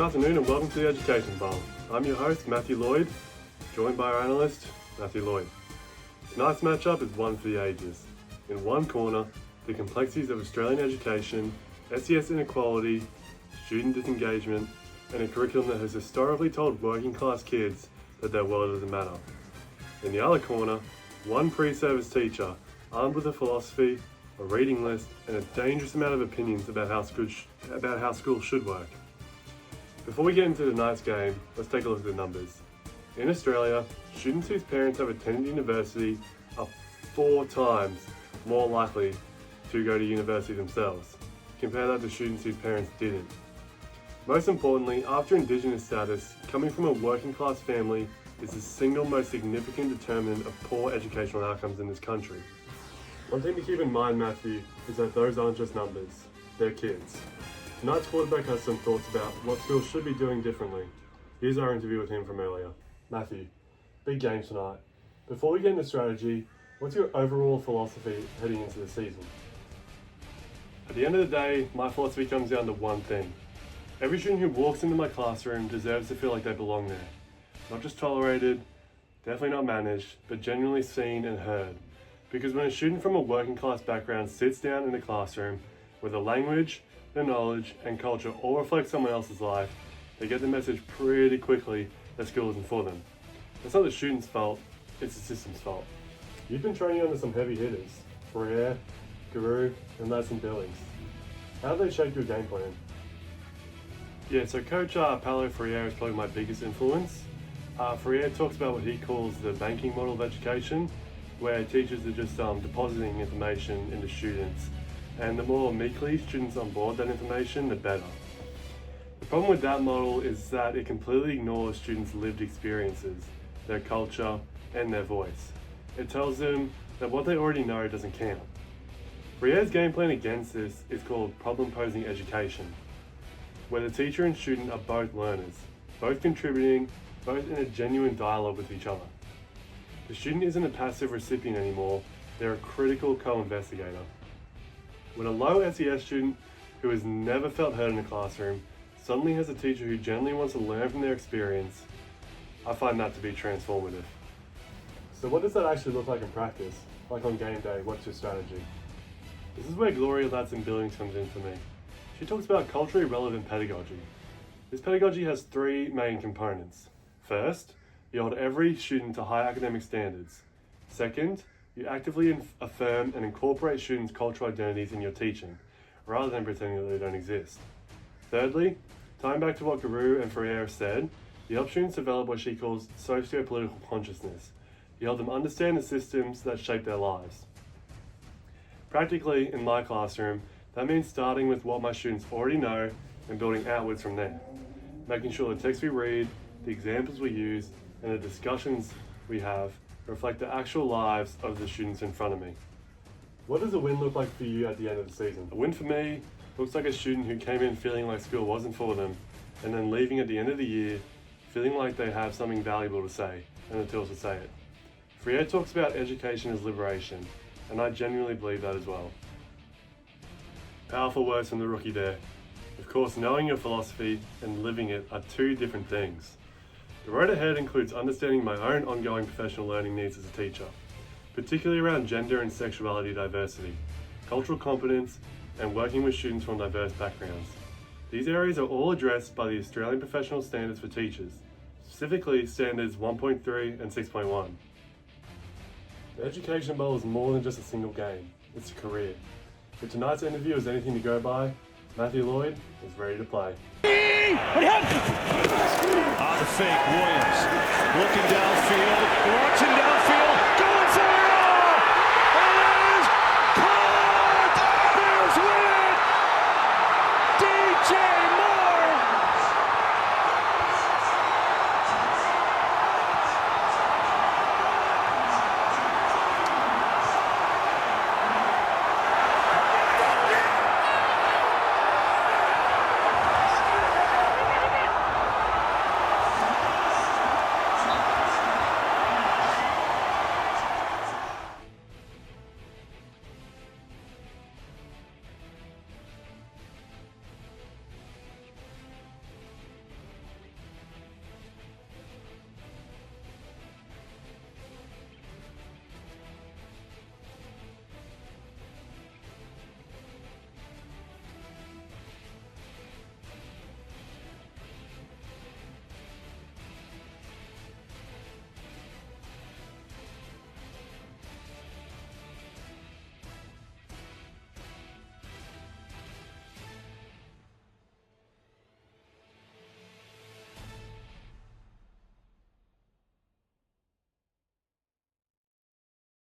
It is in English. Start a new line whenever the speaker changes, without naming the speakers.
afternoon and welcome to the Education Bowl. I'm your host, Matthew Lloyd, joined by our analyst, Matthew Lloyd. Tonight's matchup is one for the ages. In one corner, the complexities of Australian education, SES inequality, student disengagement, and a curriculum that has historically told working class kids that their world doesn't matter. In the other corner, one pre-service teacher, armed with a philosophy, a reading list, and a dangerous amount of opinions about how schools should work. Before we get into tonight's game, let's take a look at the numbers. In Australia, students whose parents have attended university are 4 times more likely to go to university themselves. Compare that to students whose parents didn't. Most importantly, after Indigenous status, coming from a working class family is the single most significant determinant of poor educational outcomes in this country. One thing to keep in mind, Matthew, is that those aren't just numbers, they're kids. Tonight's quarterback has some thoughts about what schools should be doing differently. Here's our interview with him from earlier. Matthew, big game tonight. Before we get into strategy, what's your overall philosophy heading into the season? At the end of the day, my philosophy comes down to one thing. Every student who walks into my classroom deserves to feel like they belong there. Not just tolerated, definitely not managed, but genuinely seen and heard. Because when a student from a working class background sits down in the classroom where the language, the knowledge, and culture all reflect someone else's life, they get the message pretty quickly that school isn't for them. It's not the student's fault, it's the system's fault. You've been training under some heavy hitters, Ferrier, Guru, and Ladson Billings. How do they shape your game plan? Yeah, so Coach Paulo Freire is probably my biggest influence. Freire talks about what he calls the banking model of education, where teachers are just depositing information into students, and the more meekly students onboard that information, the better. The problem with that model is that it completely ignores students' lived experiences, their culture, and their voice. It tells them that what they already know doesn't count. Freire's game plan against this is called problem-posing education, where the teacher and student are both learners, both contributing, both in a genuine dialogue with each other. The student isn't a passive recipient anymore, they're a critical co-investigator. When a low SES student who has never felt heard in a classroom suddenly has a teacher who genuinely wants to learn from their experience, I find that to be transformative. So what does that actually look like in practice? Like on game day, what's your strategy? This is where Gloria Ladson Billings comes in for me. She talks about culturally relevant pedagogy. This pedagogy has 3 main components. First, you hold every student to high academic standards. Second, you actively affirm and incorporate students' cultural identities in your teaching, rather than pretending that they don't exist. Thirdly, tying back to what Guru and Freire said, you help students develop what she calls socio-political consciousness. You help them understand the systems that shape their lives. Practically, in my classroom, that means starting with what my students already know and building outwards from there. Making sure the text we read, the examples we use, and the discussions we have reflect the actual lives of the students in front of me. What does a win look like for you at the end of the season? A win for me looks like a student who came in feeling like school wasn't for them, and then leaving at the end of the year feeling like they have something valuable to say, and the tools to say it. Freire talks about education as liberation, and I genuinely believe that as well. Powerful words from the rookie there. Of course, knowing your philosophy and living it are 2 different things. The road ahead includes understanding my own ongoing professional learning needs as a teacher, particularly around gender and sexuality diversity, cultural competence, and working with students from diverse backgrounds. These areas are all addressed by the Australian Professional Standards for Teachers, specifically Standards 1.3 and 6.1. The Education Bowl is more than just a single game, it's a career. If tonight's interview is anything to go by, Matthew Lloyd is ready to play.
The fake, Williams looking down